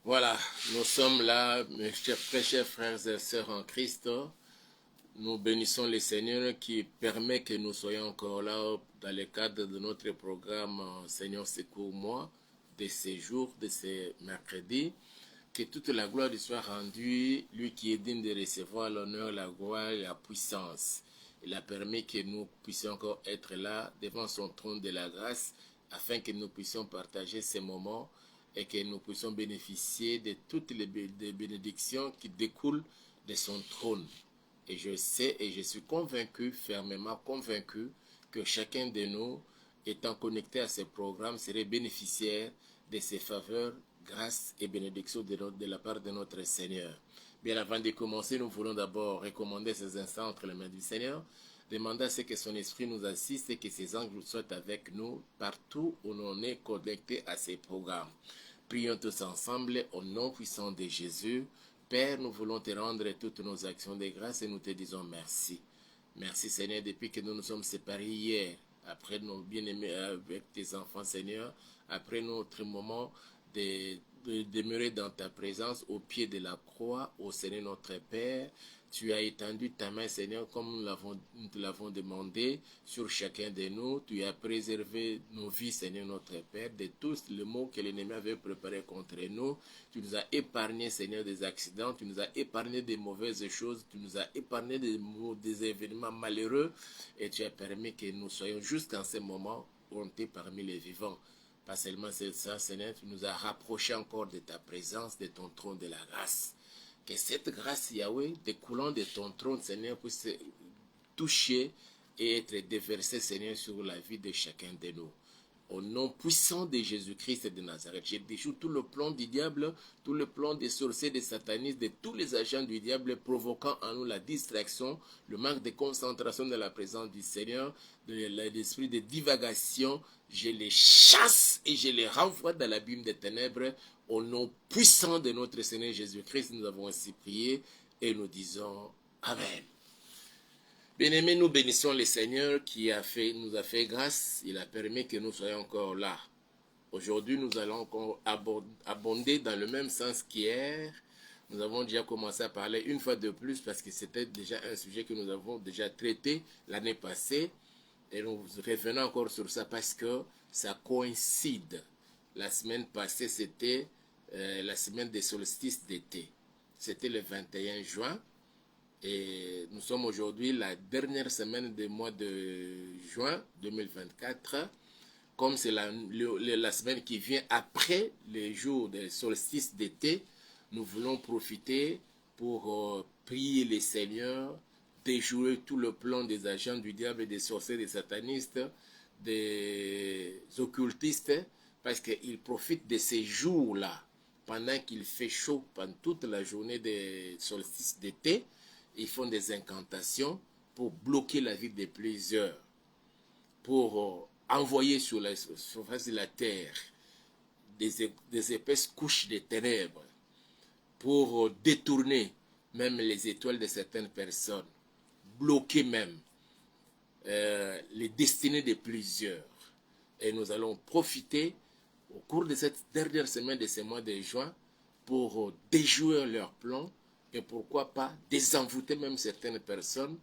Voilà, nous sommes là, mes très chers frères et sœurs en Christ. Nous bénissons le Seigneur qui permet que nous soyons encore là dans le cadre de notre programme Seigneur secours-moi de ces jours, de ces mercredis. Que toute la gloire lui soit rendue, lui qui est digne de recevoir l'honneur, la gloire et la puissance. Il a permis que nous puissions encore être là devant son trône de la grâce afin que nous puissions partager ces moments et que nous puissions bénéficier de toutes les bénédictions qui découlent de son trône. Et je sais et je suis convaincu, fermement convaincu, que chacun de nous, étant connecté à ces programmes, serait bénéficiaire de ces faveurs, grâces et bénédictions de la part de notre Seigneur. Bien avant de commencer, nous voulons d'abord recommander ces instants entre les mains du Seigneur, demander à ce que son esprit nous assiste et que ses anges soient avec nous partout où l'on est connecté à ces programmes. Prions tous ensemble au nom puissant de Jésus. Père, nous voulons te rendre toutes nos actions de grâce et nous te disons merci. Merci Seigneur, depuis que nous nous sommes séparés hier, après nos bien-aimés avec tes enfants Seigneur, après notre moment de demeurer dans ta présence au pied de la croix, au Seigneur notre Père. Tu as étendu ta main, Seigneur, comme nous te l'avons demandé, sur chacun de nous. Tu as préservé nos vies, Seigneur, notre Père, de tous les maux que l'ennemi avait préparés contre nous. Tu nous as épargné, Seigneur, des accidents. Tu nous as épargné des mauvaises choses. Tu nous as épargné des événements malheureux. Et tu as permis que nous soyons jusqu'en ce moment comptés parmi les vivants. Pas seulement c'est ça, Seigneur, tu nous as rapprochés encore de ta présence, de ton trône de la grâce. Que cette grâce, Yahweh, découlant de ton trône, Seigneur, puisse toucher et être déversée, Seigneur, sur la vie de chacun de nous. Au nom puissant de Jésus-Christ de Nazareth, je déjoue tout le plan du diable, tout le plan des sorciers, des satanistes, de tous les agents du diable, provoquant en nous la distraction, le manque de concentration de la présence du Seigneur, de l'esprit de divagation. Je les chasse et je les renvoie dans l'abîme des ténèbres. Au nom puissant de notre Seigneur Jésus-Christ, nous avons ainsi prié et nous disons Amen. Bien-aimés, nous bénissons le Seigneur qui nous a fait grâce. Il a permis que nous soyons encore là. Aujourd'hui, nous allons encore abonder dans le même sens qu'hier. Nous avons déjà commencé à parler une fois de plus parce que c'était déjà un sujet que nous avons déjà traité l'année passée. Et nous revenons encore sur ça parce que ça coïncide. La semaine passée, c'était la semaine des solstices d'été. C'était le 21 juin. Et nous sommes aujourd'hui la dernière semaine du mois de juin 2024. Comme c'est la semaine qui vient après les jours des solstices d'été, nous voulons profiter pour prier les seigneurs, déjouer tout le plan des agents du diable, des sorciers, des satanistes, des occultistes, parce qu'ils profitent de ces jours-là, pendant qu'il fait chaud, pendant toute la journée des solstices d'été. Ils font des incantations pour bloquer la vie de plusieurs, pour envoyer sur la surface de la terre des épaisses couches de ténèbres, pour détourner même les étoiles de certaines personnes, bloquer même les destinées de plusieurs. Et nous allons profiter au cours de cette dernière semaine de ce mois de juin pour déjouer leurs plans et pourquoi pas désenvoûter même certaines personnes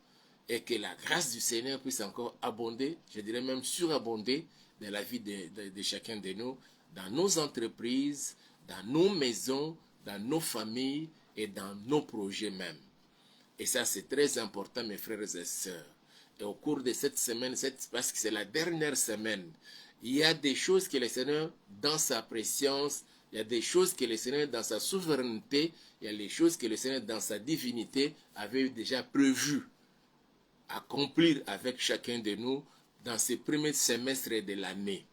et que la grâce du Seigneur puisse encore abonder, je dirais même surabonder dans la vie de chacun de nous, dans nos entreprises, dans nos maisons, dans nos familles et dans nos projets même. Et ça, c'est très important, mes frères et sœurs. Et au cours de cette semaine, parce que c'est la dernière semaine, il y a des choses que le Seigneur, dans sa préscience, il y a des choses que le Seigneur, dans sa souveraineté, il y a des choses que le Seigneur, dans sa divinité, avait déjà prévues, accomplir avec chacun de nous dans ces premiers semestres de l'année.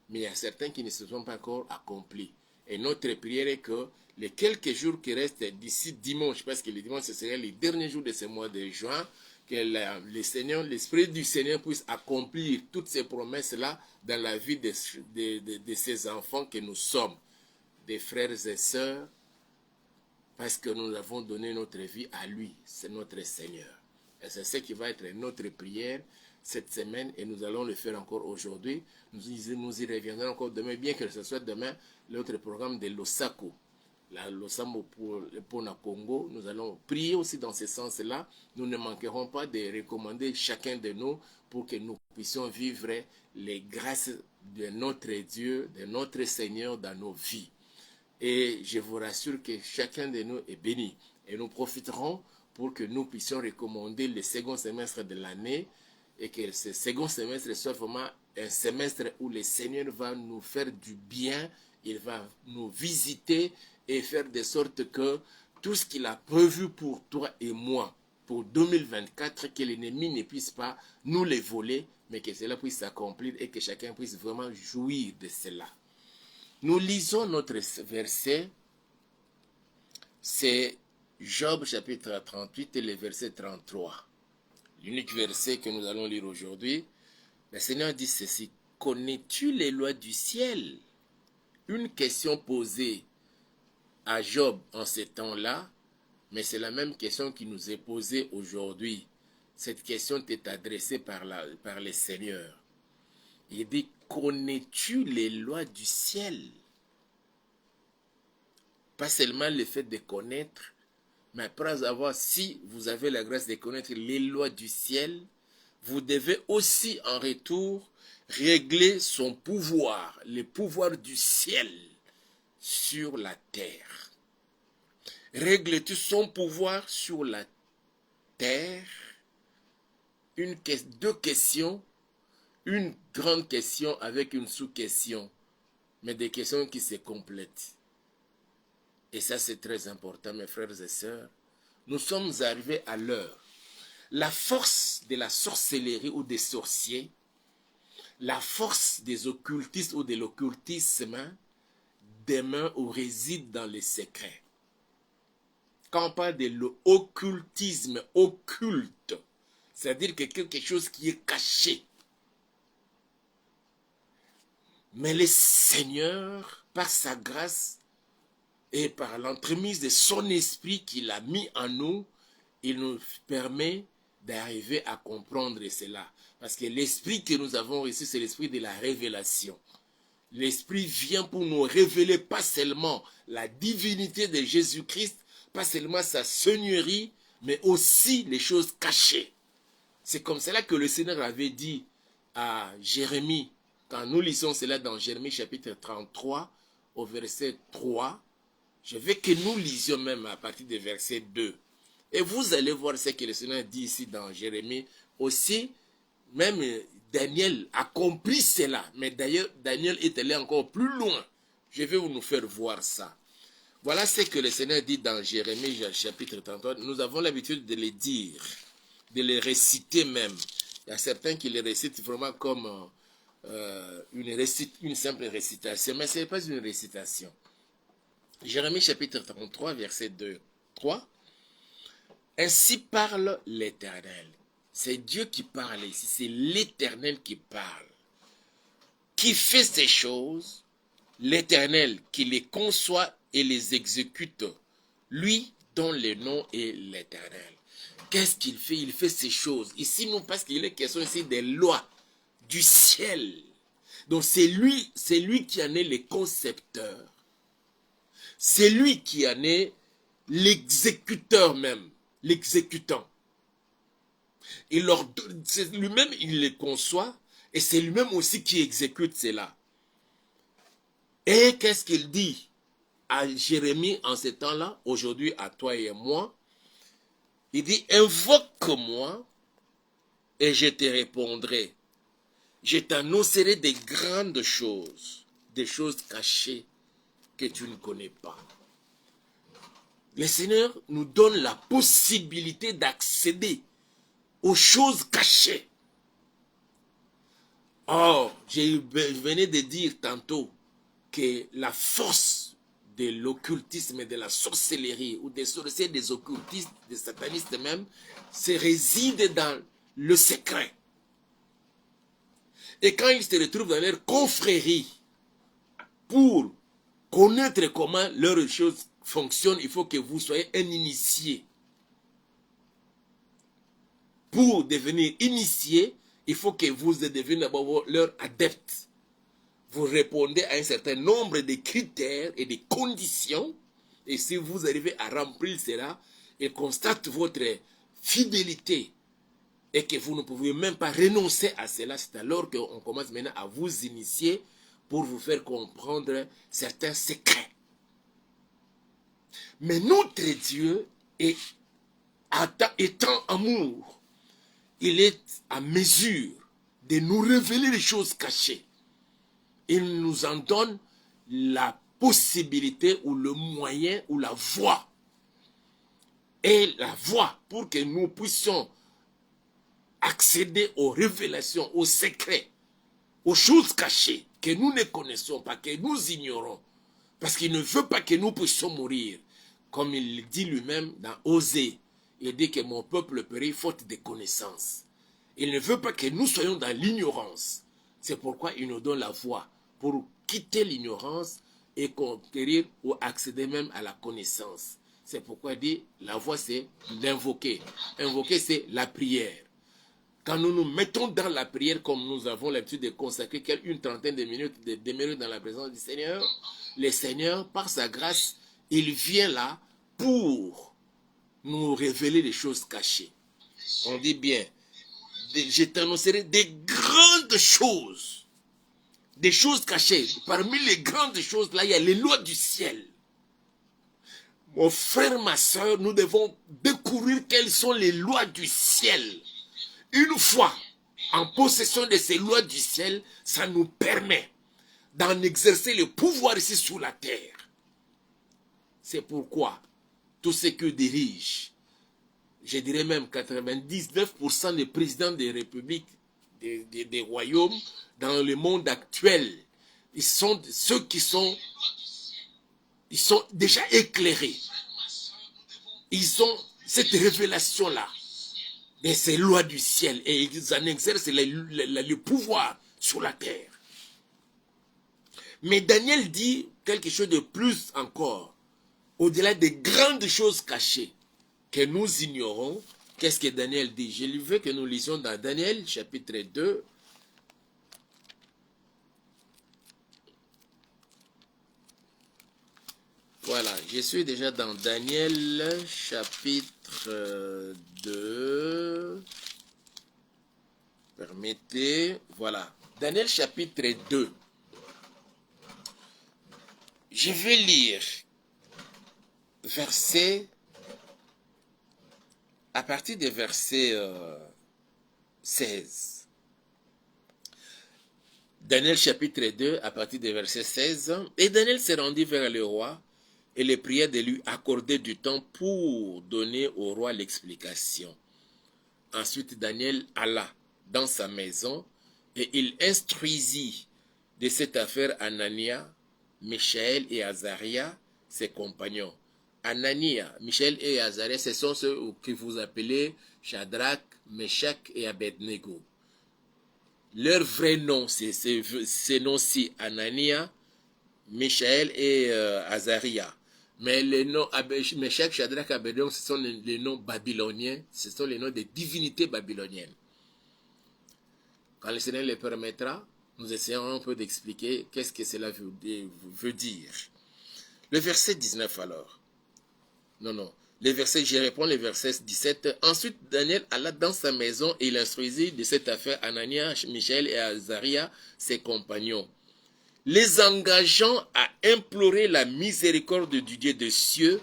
Mais il y a certains qui ne se sont pas encore accomplis. Et notre prière est que les quelques jours qui restent d'ici dimanche, parce que le dimanche, ce serait les derniers jours de ce mois de juin, que l'Esprit du Seigneur puisse accomplir toutes ces promesses-là dans la vie de ces enfants que nous sommes, des frères et sœurs, parce que nous avons donné notre vie à lui, c'est notre Seigneur. Et c'est ce qui va être notre prière cette semaine et nous allons le faire encore aujourd'hui. Nous y reviendrons encore demain, bien que ce soit demain l'autre programme de l'Osaku. l'Osambo pour le Congo, nous allons prier aussi dans ce sens-là. Nous ne manquerons pas de recommander chacun de nous pour que nous puissions vivre les grâces de notre Dieu, de notre Seigneur dans nos vies. Et je vous rassure que chacun de nous est béni. Et nous profiterons pour que nous puissions recommander le second semestre de l'année et que ce second semestre soit vraiment un semestre où le Seigneur va nous faire du bien, il va nous visiter et faire de sorte que tout ce qu'il a prévu pour toi et moi, pour 2024, que l'ennemi ne puisse pas nous les voler, mais que cela puisse s'accomplir et que chacun puisse vraiment jouir de cela. Nous lisons notre verset, c'est Job chapitre 38 et le verset 33. L'unique verset que nous allons lire aujourd'hui. Le Seigneur dit ceci: connais-tu les lois du ciel? Une question posée à Job en ces temps-là, mais c'est la même question qui nous est posée aujourd'hui. Cette question t'est adressée par le Seigneur. Il dit: connais-tu les lois du ciel? Pas seulement le fait de connaître, mais après avoir, si vous avez la grâce de connaître les lois du ciel, vous devez aussi en retour régler son pouvoir, le pouvoir du ciel sur la terre. Règles-tu son pouvoir sur la terre? Deux questions, une grande question avec une sous-question, mais des questions qui se complètent. Et ça, c'est très important, mes frères et sœurs. Nous sommes arrivés à l'heure. La force de la sorcellerie ou des sorciers, la force des occultistes ou de l'occultisme demeure ou réside dans les secrets. Quand on parle de l'occultisme, occulte, c'est-à-dire que quelque chose qui est caché. Mais le Seigneur, par sa grâce et par l'entremise de son esprit qu'il a mis en nous, il nous permet d'arriver à comprendre cela. Parce que l'esprit que nous avons reçu, c'est l'esprit de la révélation. L'esprit vient pour nous révéler pas seulement la divinité de Jésus-Christ, pas seulement sa seigneurie, mais aussi les choses cachées. C'est comme cela que le Seigneur avait dit à Jérémie, quand nous lisons cela dans Jérémie chapitre 33, au verset 3, je veux que nous lisions même à partir du verset 2. Et vous allez voir ce que le Seigneur dit ici dans Jérémie. Aussi, même Daniel a compris cela. Mais d'ailleurs, Daniel est allé encore plus loin. Je vais nous faire voir ça. Voilà ce que le Seigneur dit dans Jérémie chapitre 33. Nous avons l'habitude de les dire, de les réciter même. Il y a certains qui les récitent vraiment comme une simple récitation. Mais ce n'est pas une récitation. Jérémie chapitre 33, verset 2, 3. Ainsi parle l'Éternel. C'est Dieu qui parle ici, c'est l'Éternel qui parle. Qui fait ces choses, l'Éternel qui les conçoit et les exécute, lui dont le nom est l'Éternel. Qu'est-ce qu'il fait? Il fait ces choses. Ici, nous, parce qu'il est question ici des lois du ciel. Donc c'est lui qui en est le concepteur. C'est lui qui en est l'exécuteur même, l'exécutant. C'est lui-même, il les conçoit, et c'est lui-même aussi qui exécute cela. Et qu'est-ce qu'il dit à Jérémie en ce temps-là, aujourd'hui à toi et à moi? Il dit: invoque-moi et je te répondrai. Je t'annoncerai des grandes choses, des choses cachées que tu ne connais pas. Le Seigneur nous donne la possibilité d'accéder aux choses cachées. Or, je venais de dire tantôt que la force de l'occultisme et de la sorcellerie, ou des sorciers, des occultistes, des satanistes même, se réside dans le secret. Et quand ils se retrouvent dans leur confrérie, pour connaître comment leurs choses fonctionnent, il faut que vous soyez un initié. Pour devenir initié, il faut que vous deveniez d'abord leur adepte. Vous répondez à un certain nombre de critères et de conditions, Et si vous arrivez à remplir cela, il constate votre fidélité et que vous ne pouvez même pas renoncer à cela, c'est alors qu'on commence maintenant à vous initier pour vous faire comprendre certains secrets. Mais notre Dieu étant amour, il est à mesure de nous révéler les choses cachées. Il nous en donne la possibilité ou le moyen ou la voie. Et la voie pour que nous puissions accéder aux révélations, aux secrets, aux choses cachées que nous ne connaissons pas, que nous ignorons. Parce qu'il ne veut pas que nous puissions mourir. Comme il dit lui-même dans Osée, il dit que mon peuple périt faute de connaissances. Il ne veut pas que nous soyons dans l'ignorance. C'est pourquoi il nous donne la voie pour quitter l'ignorance et conquérir ou accéder même à la connaissance. C'est pourquoi il dit la voie c'est d'invoquer. Invoquer c'est la prière. Quand nous nous mettons dans la prière, comme nous avons l'habitude de consacrer une trentaine de minutes, de demeurer dans la présence du Seigneur, le Seigneur, par sa grâce, il vient là pour nous révéler les choses cachées. On dit bien, je t'annoncerai des grandes choses, des choses cachées. Parmi les grandes choses, là, il y a les lois du ciel. Mon frère, ma soeur, nous devons découvrir quelles sont les lois du ciel. Une fois en possession de ces lois du ciel, ça nous permet d'en exercer le pouvoir ici sur la terre. C'est pourquoi tous ceux qui dirigent, je dirais même 99% des présidents des républiques, des royaumes dans le monde actuel, ils sont ceux qui sont déjà éclairés. Ils ont cette révélation-là de ces lois du ciel et ils en exercent le pouvoir sur la terre. Mais Daniel dit quelque chose de plus encore, au-delà des grandes choses cachées que nous ignorons. Qu'est-ce que Daniel dit? Je veux que nous lisions dans Daniel chapitre 2. Voilà, je suis déjà dans Daniel chapitre 2. Permettez, voilà. Daniel chapitre 2. Je vais lire verset, à partir du verset 16. Daniel chapitre 2, à partir du verset 16. Et Daniel se rendit vers le roi et le pria de lui accorder du temps pour donner au roi l'explication. Ensuite Daniel alla dans sa maison et il instruisit de cette affaire Anania, Michaël et Azaria, ses compagnons. Anania, Michaël et Azaria, ce sont ceux que vous appelez Shadrach, Meshach et Abednego. Leur vrai nom, c'est ces noms-ci, Anania, Michaël et Azaria. Mais les noms Meshach, Shadrach, Abednego, ce sont les noms babyloniens, ce sont les noms des divinités babyloniennes. Quand le Seigneur le permettra, nous essayons un peu d'expliquer qu'est-ce que cela veut dire. Le verset 19 alors. Je réponds le verset 17. Ensuite, Daniel alla dans sa maison et il instruisit de cette affaire Anania, Michaël et Azaria, ses compagnons, les engageant à implorer la miséricorde du Dieu des cieux,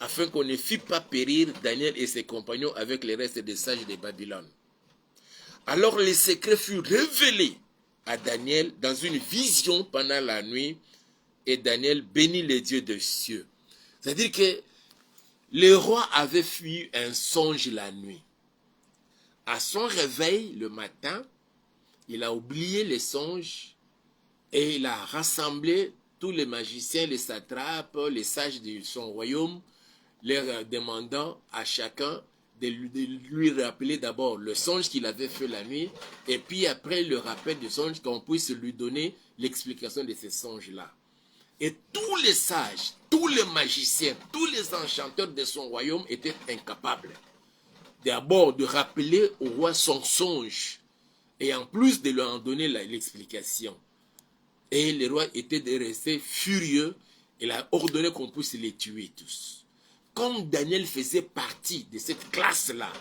afin qu'on ne fît pas périr Daniel et ses compagnons avec les restes des sages de Babylone. Alors les secrets furent révélés à Daniel dans une vision pendant la nuit, et Daniel bénit les dieux des cieux. C'est-à-dire que le roi avait eu un songe la nuit. À son réveil le matin, il a oublié les songes et il a rassemblé tous les magiciens, les satrapes, les sages de son royaume, leur demandant à chacun de lui rappeler d'abord le songe qu'il avait fait la nuit, et puis après le rappel du songe, qu'on puisse lui donner l'explication de ces songes-là. Et tous les sages, tous les magiciens, tous les enchanteurs de son royaume étaient incapables d'abord de rappeler au roi son songe, et en plus de lui en donner l'explication. Et le roi était resté furieux, Il a ordonné qu'on puisse les tuer tous. Comme Daniel faisait partie de cette classe-là,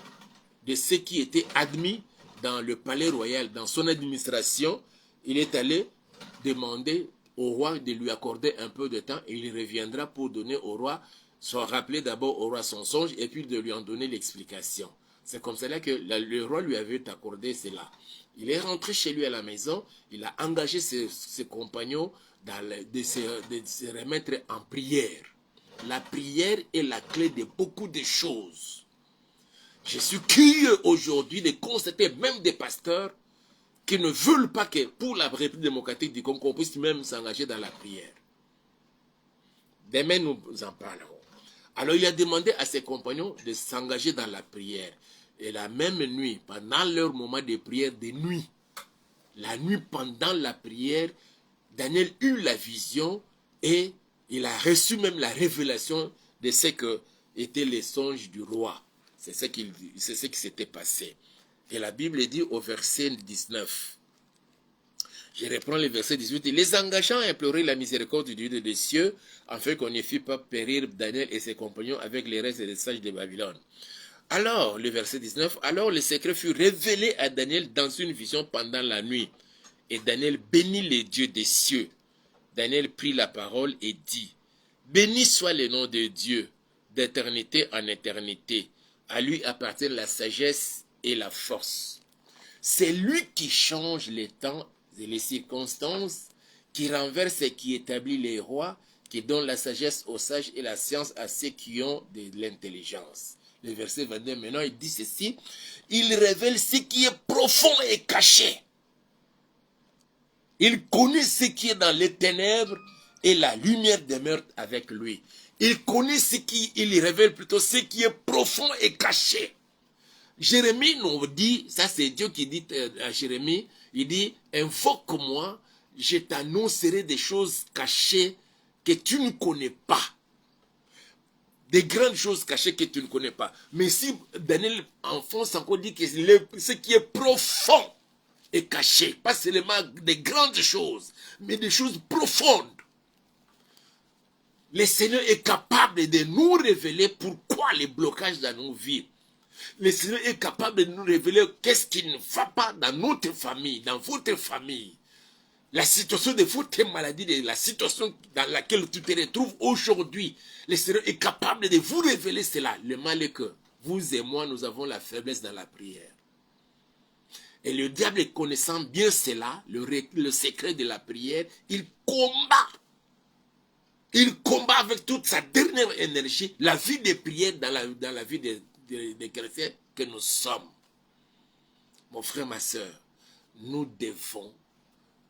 de ceux qui étaient admis dans le palais royal, dans son administration, il est allé demander au roi de lui accorder un peu de temps et il reviendra pour donner au roi, soit rappeler d'abord au roi son songe et puis de lui en donner l'explication. C'est comme cela que le roi lui avait accordé cela. Il est rentré chez lui à la maison, il a engagé ses compagnons de se remettre en prière. La prière est la clé de beaucoup de choses. Je suis curieux aujourd'hui de constater même des pasteurs qui ne veulent pas que pour la République démocratique du Congo, qu'on puisse même s'engager dans la prière. Demain, nous en parlerons. Alors, il a demandé à ses compagnons de s'engager dans la prière. Et la même nuit, pendant leur moment de prière de nuit, la nuit pendant la prière, Daniel eut la vision et il a reçu même la révélation de ce que étaient les songes du roi. C'est ce qui s'était passé. Et la Bible dit au verset 19, je reprends le verset 18, les engageant à implorer la miséricorde du Dieu des cieux, afin qu'on ne fît pas périr Daniel et ses compagnons avec les restes des sages de Babylone. Alors, le verset 19, alors le secret fut révélé à Daniel dans une vision pendant la nuit. Et Daniel bénit les dieux des cieux. Daniel prit la parole et dit, béni soit le nom de Dieu, d'éternité en éternité. À lui appartient la sagesse et la force. C'est lui qui change les temps et les circonstances, qui renverse et qui établit les rois, qui donne la sagesse aux sages et la science à ceux qui ont de l'intelligence. Le verset 22, maintenant, il dit ceci, il révèle ce qui est profond et caché. Il connaît ce qui est dans les ténèbres et la lumière demeure avec lui. Il connaît il révèle plutôt ce qui est profond et caché. Jérémie nous dit, ça c'est Dieu qui dit à Jérémie, il dit, invoque-moi, je t'annoncerai des choses cachées que tu ne connais pas. Des grandes choses cachées que tu ne connais pas. Mais si Daniel enfonce encore dit que ce qui est profond est caché, pas seulement des grandes choses, mais des choses profondes. Le Seigneur est capable de nous révéler pourquoi les blocages dans nos vies. Le Seigneur est capable de nous révéler qu'est-ce qui ne va pas dans notre famille, dans votre famille. La situation de votre maladie, la situation dans laquelle tu te retrouves aujourd'hui. Le Seigneur est capable de vous révéler cela. Le mal est que vous et moi, nous avons la faiblesse dans la prière. Et le diable, connaissant bien cela, le secret de la prière, il combat. Il combat avec toute sa dernière énergie la vie de prière dans la vie des chrétiens que nous sommes. Mon frère, ma soeur, nous devons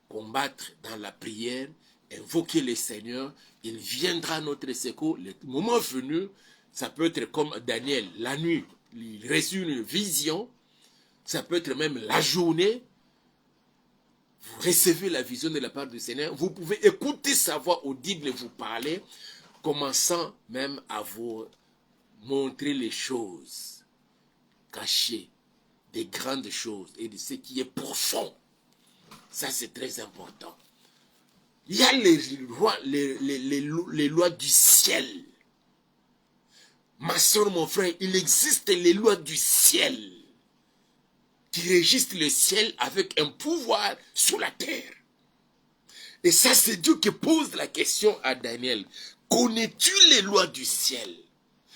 combattre dans la prière, invoquer le Seigneur, il viendra à notre secours. Le moment venu, ça peut être comme Daniel, la nuit, il reçut une vision, ça peut être même la journée, vous recevez la vision de la part du Seigneur, vous pouvez écouter sa voix audible vous parler, commençant même à vous montrer les choses cachées, des grandes choses et de ce qui est profond. Ça, c'est très important. Il y a les lois du ciel. Ma soeur, mon frère, il existe les lois du ciel qui régissent le ciel avec un pouvoir sur la terre. Et ça, c'est Dieu qui pose la question à Daniel. Connais-tu les lois du ciel?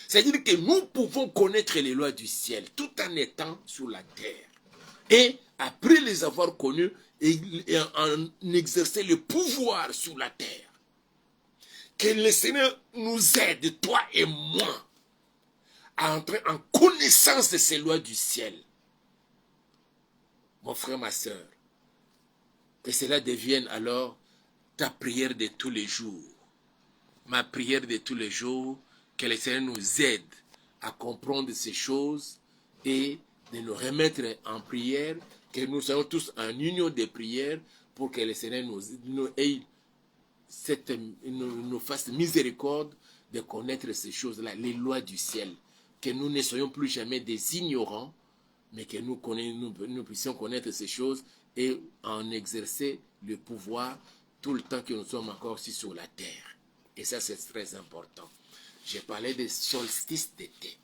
C'est-à-dire que nous pouvons connaître les lois du ciel tout en étant sur la terre. Et après les avoir connues, et en exercer le pouvoir sur la terre. Que le Seigneur nous aide, toi et moi, à entrer en connaissance de ces lois du ciel. Mon frère, ma soeur, que cela devienne alors ta prière de tous les jours. Ma prière de tous les jours, que le Seigneur nous aide à comprendre ces choses et de nous remettre en prière, que nous soyons tous en union de prière pour que le Seigneur nous fasse miséricorde de connaître ces choses-là, les lois du ciel. Que nous ne soyons plus jamais des ignorants, mais que nous puissions connaître ces choses et en exercer le pouvoir tout le temps que nous sommes encore ici sur la terre. Et ça, c'est très important. J'ai parlé des solstices d'été.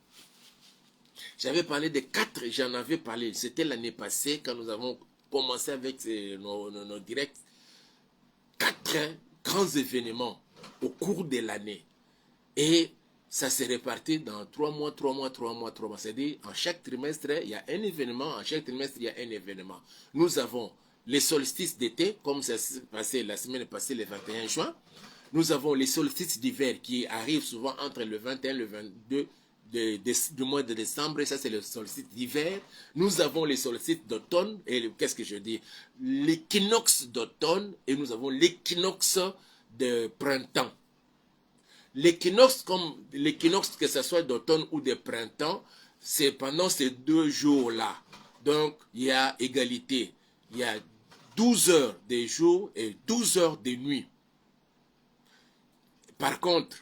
J'avais parlé des 4, j'en avais parlé. C'était l'année passée quand nous avons commencé avec nos directs. 4 grands événements au cours de l'année. Et ça s'est réparti dans 3 mois, 3 mois, 3 mois, 3 mois. C'est-à-dire, en chaque trimestre, il y a un événement. En chaque trimestre, il y a un événement. Nous avons les solstices d'été, comme ça s'est passé la semaine passée, le 21 juin. Nous avons les solstices d'hiver qui arrivent souvent entre le 21 et le 22 du mois de décembre. Et ça, c'est le solstice d'hiver. Nous avons les solstices d'automne. Et qu'est-ce que je dis? L'équinoxe d'automne. Et nous avons l'équinoxe de printemps. L'équinoxe, que ce soit d'automne ou de printemps, c'est pendant ces 2 jours-là. Donc, il y a égalité. Il y a 12 heures de jour et 12 heures de nuit. Par contre,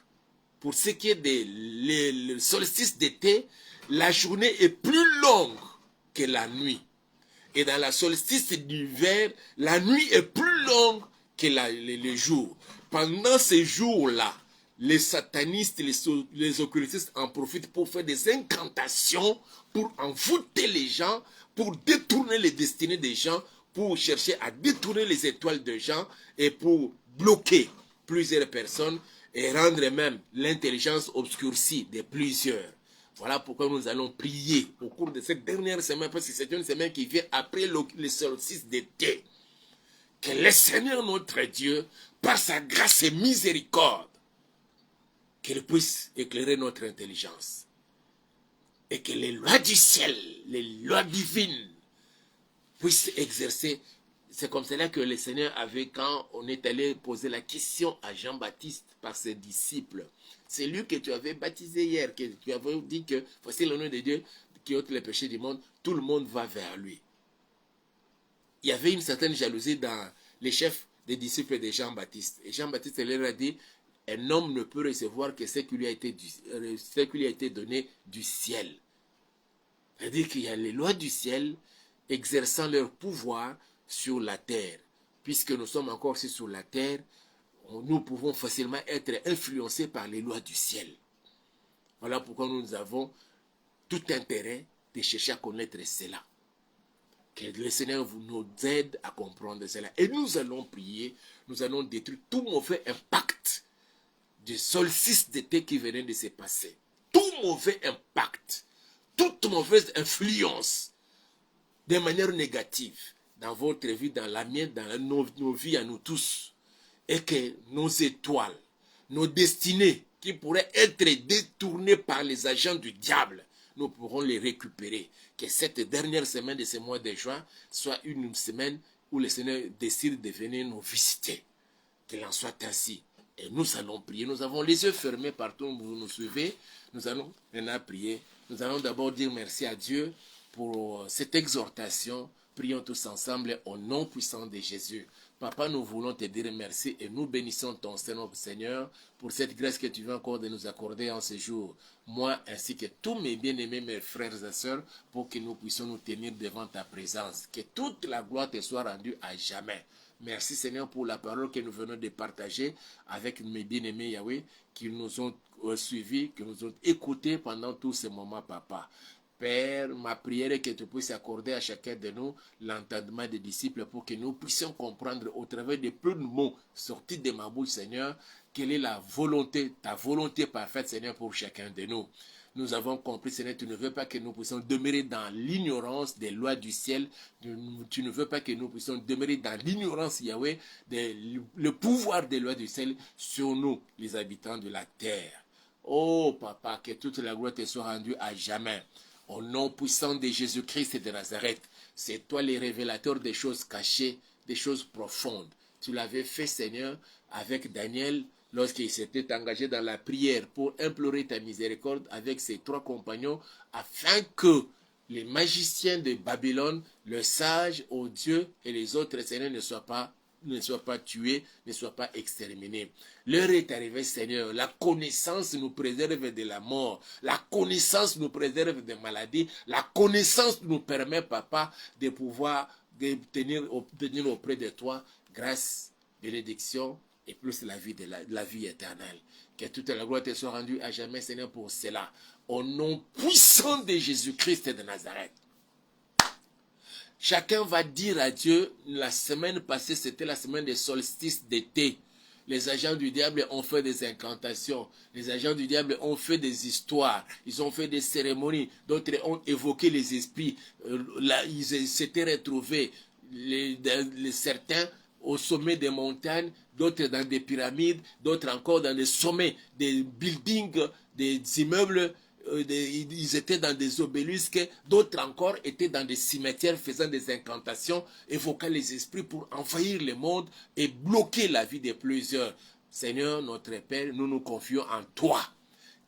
pour ce qui est des solstices d'été, la journée est plus longue que la nuit. Et dans la solstice d'hiver, la nuit est plus longue que le jour. Pendant ces jours-là, les satanistes, les occultistes en profitent pour faire des incantations, pour envoûter les gens, pour détourner les destinées des gens, pour chercher à détourner les étoiles des gens et pour bloquer plusieurs personnes et rendre même l'intelligence obscurcie de plusieurs. Voilà pourquoi nous allons prier au cours de cette dernière semaine, parce que c'est une semaine qui vient après le solstice d'été. Que le Seigneur notre Dieu, par sa grâce et miséricorde, qu'il puisse éclairer notre intelligence. Et que les lois du ciel, les lois divines, puissent exercer. C'est comme cela que le Seigneur avait, quand on est allé poser la question à Jean-Baptiste par ses disciples. C'est lui que tu avais baptisé hier, que tu avais dit que voici le nom de Dieu qui ôte les péchés du monde, tout le monde va vers lui. Il y avait une certaine jalousie dans les chefs des disciples de Jean-Baptiste. Et Jean-Baptiste leur a dit, un homme ne peut recevoir que ce qui lui a été donné du ciel. C'est-à-dire qu'il y a les lois du ciel exerçant leur pouvoir sur la terre. Puisque nous sommes encore sur la terre, nous pouvons facilement être influencés par les lois du ciel. Voilà pourquoi nous avons tout intérêt de chercher à connaître cela. Que le Seigneur nous aide à comprendre cela. Et nous allons prier, nous allons détruire tout mauvais impact du solstice d'été qui venait de se passer. Tout mauvais impact, toute mauvaise influence de manière négative dans votre vie, dans la mienne, dans nos vies à nous tous. Et que nos étoiles, nos destinées qui pourraient être détournées par les agents du diable, nous pourrons les récupérer. Que cette dernière semaine de ce mois de juin soit une semaine où le Seigneur décide de venir nous visiter. Qu'il en soit ainsi. Et nous allons prier. Nous avons les yeux fermés partout où vous nous suivez. Nous allons maintenant prier. Nous allons d'abord dire merci à Dieu pour cette exhortation. Prions tous ensemble au nom puissant de Jésus. Papa, nous voulons te dire merci et nous bénissons ton Seigneur pour cette grâce que tu viens encore de nous accorder en ce jour. Moi ainsi que tous mes bien-aimés, mes frères et sœurs, pour que nous puissions nous tenir devant ta présence. Que toute la gloire te soit rendue à jamais. Merci Seigneur pour la parole que nous venons de partager avec mes bien-aimés Yahweh qui nous ont suivis, qui nous ont écoutés pendant tous ces moments, Papa. Père, ma prière est que tu puisses accorder à chacun de nous l'entendement des disciples pour que nous puissions comprendre au travers des peu de mots sortis de ma bouche, Seigneur, quelle est la volonté, ta volonté parfaite, Seigneur, pour chacun de nous. Nous avons compris, Seigneur, tu ne veux pas que nous puissions demeurer dans l'ignorance des lois du ciel. Tu ne veux pas que nous puissions demeurer dans l'ignorance, Yahweh, le pouvoir des lois du ciel sur nous, les habitants de la terre. Oh, Papa, que toute la gloire te soit rendue à jamais. Au nom puissant de Jésus-Christ de Nazareth, c'est toi le révélateur des choses cachées, des choses profondes. Tu l'avais fait, Seigneur, avec Daniel, lorsqu'il s'était engagé dans la prière pour implorer ta miséricorde avec ses 3 compagnons, afin que les magiciens de Babylone, le sage, ô Dieu et les autres, Seigneur, ne soient pas tués, ne soient pas exterminés. L'heure est arrivée, Seigneur. La connaissance nous préserve de la mort. La connaissance nous préserve des maladies. La connaissance nous permet, Papa, de pouvoir tenir auprès de toi grâce, bénédiction, et plus la vie, la vie éternelle. Que toute la gloire te soit rendue à jamais, Seigneur, pour cela. Au nom puissant de Jésus-Christ de Nazareth. Chacun va dire à Dieu, la semaine passée, c'était la semaine des solstices d'été. Les agents du diable ont fait des incantations. Les agents du diable ont fait des histoires. Ils ont fait des cérémonies. D'autres ont évoqué les esprits. Ils s'étaient retrouvés, certains au sommet des montagnes, d'autres dans des pyramides, d'autres encore dans des sommets des buildings, des immeubles. Ils étaient dans des obélisques, d'autres encore étaient dans des cimetières faisant des incantations, évoquant les esprits pour envahir le monde et bloquer la vie de plusieurs. Seigneur, notre Père, nous nous confions en toi.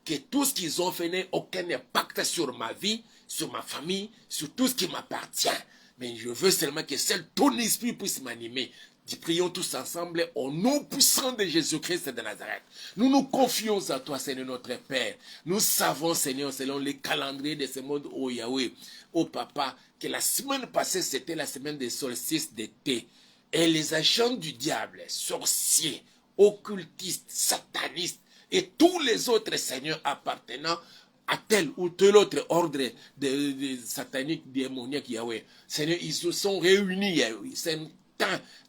Que tout ce qu'ils ont fait n'ait aucun impact sur ma vie, sur ma famille, sur tout ce qui m'appartient. Mais je veux seulement que seul ton esprit puisse m'animer. Prions tous ensemble au nom puissant de Jésus-Christ de Nazareth. Nous nous confions à toi, Seigneur notre Père. Nous savons, Seigneur, selon les calendriers de ce monde, oh Yahweh, oh Papa, que la semaine passée, c'était la semaine des solstices d'été. Et les agents du diable, sorciers, occultistes, satanistes, et tous les autres seigneurs appartenant à tel ou tel autre ordre de satanique, démoniaque, Yahweh. Seigneur, ils se sont réunis, Yahweh.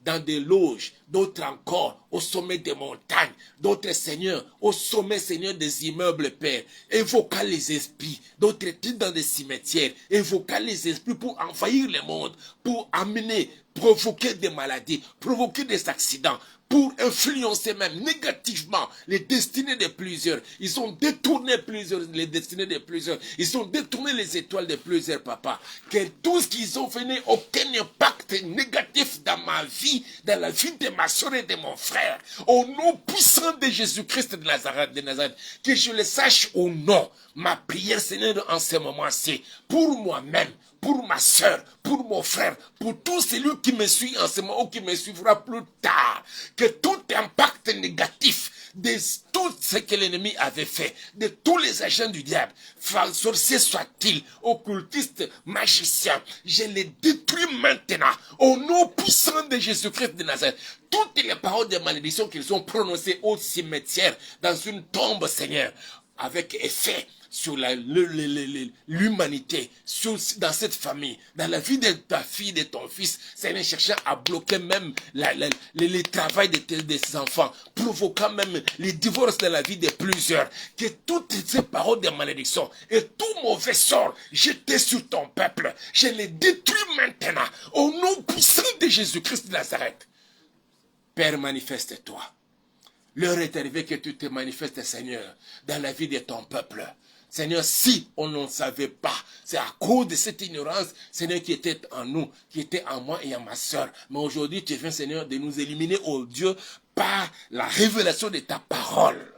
Dans des loges, d'autres encore au sommet des montagnes, d'autres seigneurs au sommet, Seigneur, des immeubles, Père, évoquant les esprits, d'autres dans des cimetières, évoquant les esprits pour envahir le monde, pour amener, provoquer des maladies, provoquer des accidents, pour influencer même négativement les destinées de plusieurs. Ils ont détourné les destinées de plusieurs. Ils ont détourné les étoiles de plusieurs, papa. Que tout ce qu'ils ont fait n'ait aucun impact négatif dans ma vie, dans la vie de ma soeur et de mon frère. Au nom puissant de Jésus-Christ de Nazareth, que je le sache ou non. Ma prière, Seigneur, en ce moment-ci, pour moi-même, pour ma soeur, pour mon frère, pour tout celui qui me suit en ce moment ou qui me suivra plus tard, que tout impact négatif de tout ce que l'ennemi avait fait, de tous les agents du diable, sorciers soient-ils, occultistes, magiciens, je les détruis maintenant, au nom puissant de Jésus-Christ de Nazareth. Toutes les paroles de malédiction qu'ils ont prononcées au cimetière, dans une tombe, Seigneur, avec effet sur l'humanité, dans cette famille, dans la vie de ta fille, de ton fils, Seigneur, cherchant à bloquer même le travail de tes enfants, provoquant même les divorces dans la vie de plusieurs, que toutes ces paroles de malédiction et tout mauvais sort jeté sur ton peuple, je les détruis maintenant, au nom puissant de Jésus-Christ de Nazareth. Père, manifeste-toi. L'heure est arrivée que tu te manifestes, Seigneur, dans la vie de ton peuple. Seigneur, si on ne savait pas, c'est à cause de cette ignorance, Seigneur, qui était en nous, qui était en moi et en ma soeur. Mais aujourd'hui, tu viens, Seigneur, de nous éliminer, oh Dieu, par la révélation de ta parole.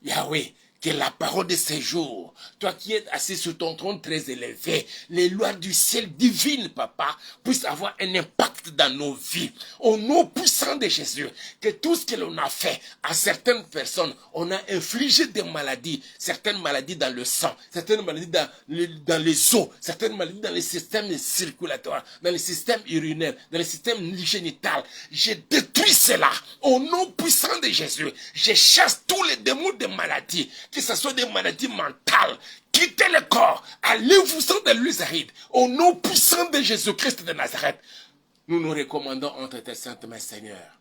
Yahweh, que la parole de ces jours, toi qui es assis sur ton trône très élevé, les lois du ciel divine, papa, puissent avoir un impact dans nos vies. Au nom puissant de Jésus, que tout ce que l'on a fait à certaines personnes, on a infligé des maladies, certaines maladies dans le sang, certaines maladies dans les os, certaines maladies dans les systèmes circulatoires, dans les systèmes urinaires, dans les systèmes génitals. Je détruis cela au nom puissant de Jésus. Je chasse tous les démons de maladies, que ce soit des maladies mentales. Quittez le corps, allez-vous-en de l'huile aride, au nom puissant de Jésus-Christ de Nazareth. Nous nous recommandons entre tes saintes mains, Seigneur.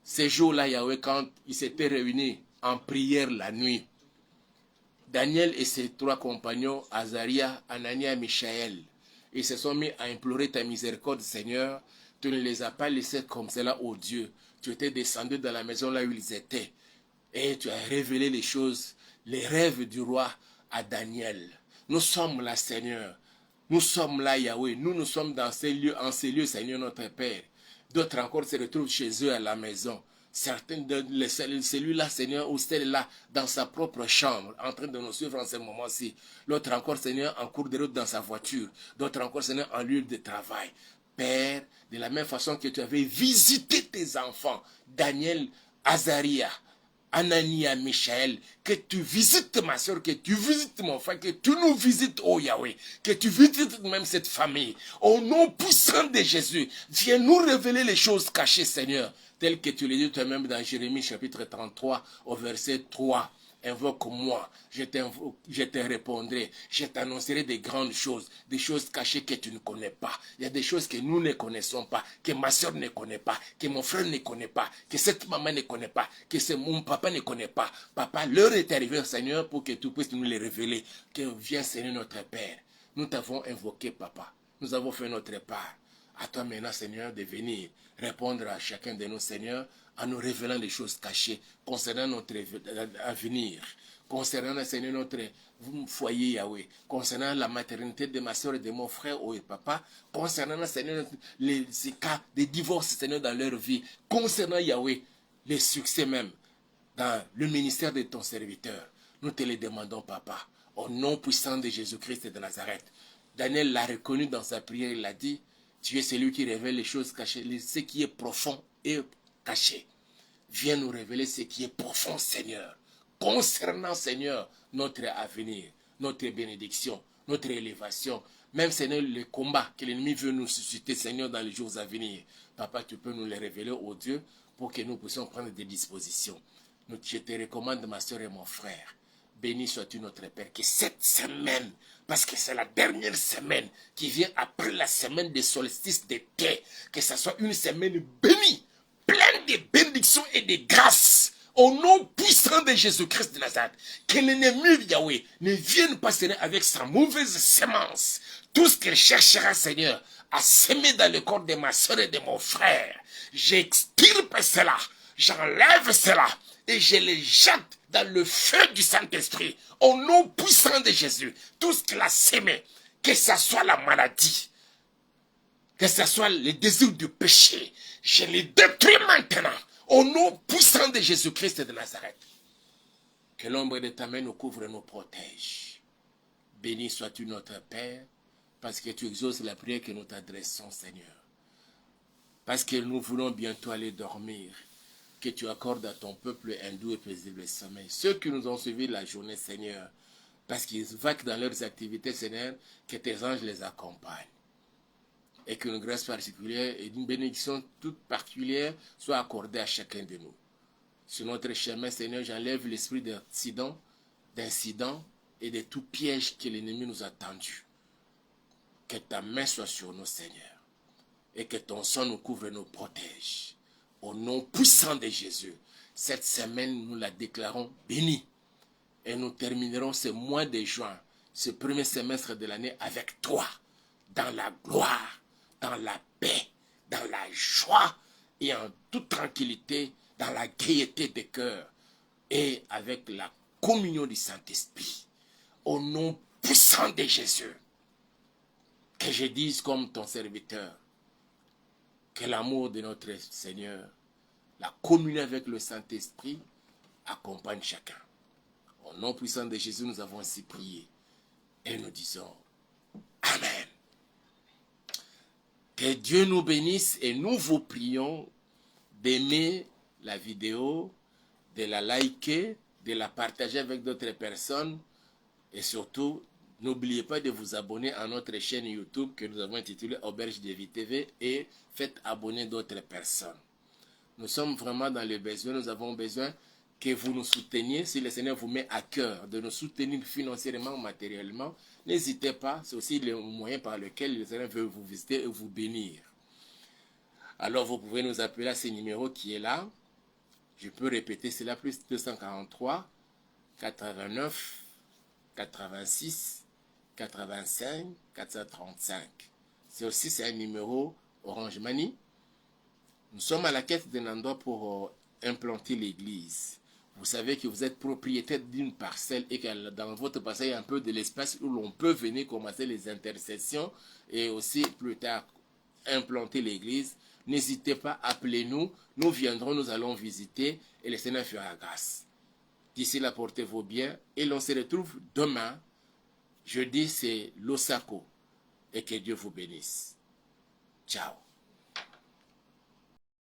Ces jours-là, Yahweh, quand ils s'étaient réunis en prière la nuit, Daniel et ses trois compagnons, Azaria, Anania et Michaël, ils se sont mis à implorer ta miséricorde, Seigneur. Tu ne les as pas laissés comme cela, ô Dieu. Tu étais descendu dans la maison là où ils étaient. Et tu as révélé les choses, les rêves du roi à Daniel. Nous sommes là, Seigneur. Nous sommes là, Yahweh. Nous sommes dans ces lieux, en ces lieux, Seigneur notre Père. D'autres encore se retrouvent chez eux à la maison. Certains celui-là, Seigneur, ou celle-là, dans sa propre chambre, en train de nous suivre en ce moment-ci. L'autre encore, Seigneur, en cours de route dans sa voiture. D'autres encore, Seigneur, en lieu de travail. Père, de la même façon que tu avais visité tes enfants, Daniel, Azaria, Anania, Michaël, que tu visites ma soeur, que tu visites mon frère, que tu nous visites, oh Yahweh, que tu visites même cette famille. Au nom puissant de Jésus, viens nous révéler les choses cachées, Seigneur. tel que tu l'as dit toi-même dans Jérémie chapitre 33 au verset 3. Invoque-moi, je te répondrai, je t'annoncerai des grandes choses, des choses cachées que tu ne connais pas. Il y a des choses que nous ne connaissons pas, que ma soeur ne connaît pas, que mon frère ne connaît pas, que cette maman ne connaît pas, que mon papa ne connaît pas. Papa, l'heure est arrivée, Seigneur, pour que tu puisses nous les révéler. Que viens, Seigneur, notre Père. Nous t'avons invoqué, Papa. Nous avons fait notre part. À toi maintenant, Seigneur, de venir répondre à chacun de nous, Seigneur, en nous révélant les choses cachées concernant notre avenir, concernant, Seigneur, notre foyer, Yahweh, concernant la maternité de ma soeur et de mon frère, oh papa, concernant, Seigneur, ces cas de divorce, Seigneur, dans leur vie, concernant, Yahweh, les succès même dans le ministère de ton serviteur. Nous te les demandons, Papa, au nom puissant de Jésus-Christ de Nazareth. Daniel l'a reconnu dans sa prière, il a dit, tu es celui qui révèle les choses cachées, ce qui est profond et caché. Viens nous révéler ce qui est profond, Seigneur. Concernant, Seigneur, notre avenir, notre bénédiction, notre élévation. Même, Seigneur, le combat que l'ennemi veut nous susciter, Seigneur, dans les jours à venir. Papa, tu peux nous les révéler, oh Dieu, pour que nous puissions prendre des dispositions. Je te recommande, ma soeur et mon frère. Béni sois-tu notre Père, que cette semaine, parce que c'est la dernière semaine qui vient après la semaine des solstices d'été, que ce soit une semaine bénie, pleine de bénédictions et de grâces, au nom puissant de Jésus-Christ de Nazareth. Que l'ennemi Yahweh ne vienne pas, Seigneur, avec sa mauvaise semence. Tout ce qu'il cherchera, Seigneur, à semer dans le corps de ma soeur et de mon frère, j'extirpe cela, j'enlève cela, et je les jette dans le feu du Saint-Esprit, au nom puissant de Jésus. Tout ce qu'il a sémé, que ce soit la maladie, que ce soit les désirs du péché, je les détruis maintenant, au nom puissant de Jésus-Christ de Nazareth. Que l'ombre de ta main nous couvre et nous protège. Béni sois-tu notre Père, parce que tu exauces la prière que nous t'adressons, Seigneur. Parce que nous voulons bientôt aller dormir. Que tu accordes à ton peuple un doux et paisible sommeil. Ceux qui nous ont suivis la journée, Seigneur, parce qu'ils vaquent dans leurs activités, Seigneur, que tes anges les accompagnent. Et qu'une grâce particulière et une bénédiction toute particulière soit accordée à chacun de nous. Sur notre chemin, Seigneur, j'enlève l'esprit d'incident et de tout piège que l'ennemi nous a tendu. Que ta main soit sur nous, Seigneur, et que ton sang nous couvre et nous protège. Au nom puissant de Jésus, cette semaine, nous la déclarons bénie. Et nous terminerons ce mois de juin, ce premier semestre de l'année avec toi, dans la gloire, dans la paix, dans la joie et en toute tranquillité, dans la gaieté de cœur et avec la communion du Saint-Esprit. Au nom puissant de Jésus, que je dise comme ton serviteur, que l'amour de notre Seigneur, la communion avec le Saint-Esprit accompagne chacun. Au nom puissant de Jésus, nous avons ainsi prié et nous disons Amen. Que Dieu nous bénisse et nous vous prions d'aimer la vidéo, de la liker, de la partager avec d'autres personnes et surtout, n'oubliez pas de vous abonner à notre chaîne YouTube que nous avons intitulée Auberge de Vie TV et faites abonner d'autres personnes. Nous sommes vraiment dans le besoin, nous avons besoin que vous nous souteniez. Si le Seigneur vous met à cœur de nous soutenir financièrement, matériellement, n'hésitez pas, c'est aussi le moyen par lequel le Seigneur veut vous visiter et vous bénir. Alors vous pouvez nous appeler à ce numéro qui est là. Je peux répéter cela, plus 243 89 86 85 435. C'est un numéro Orange Money. Nous sommes à la quête d'un endroit pour implanter l'église. Vous savez que vous êtes propriétaire d'une parcelle et que dans votre parcelle, il y a un peu de l'espace où l'on peut venir commencer les intercessions et aussi plus tard implanter l'église. N'hésitez pas, appelez-nous. Nous viendrons, nous allons visiter et le Seigneur fera grâce. D'ici là, portez-vous bien et l'on se retrouve demain. Jeudi, c'est l'Osako et que Dieu vous bénisse. Ciao.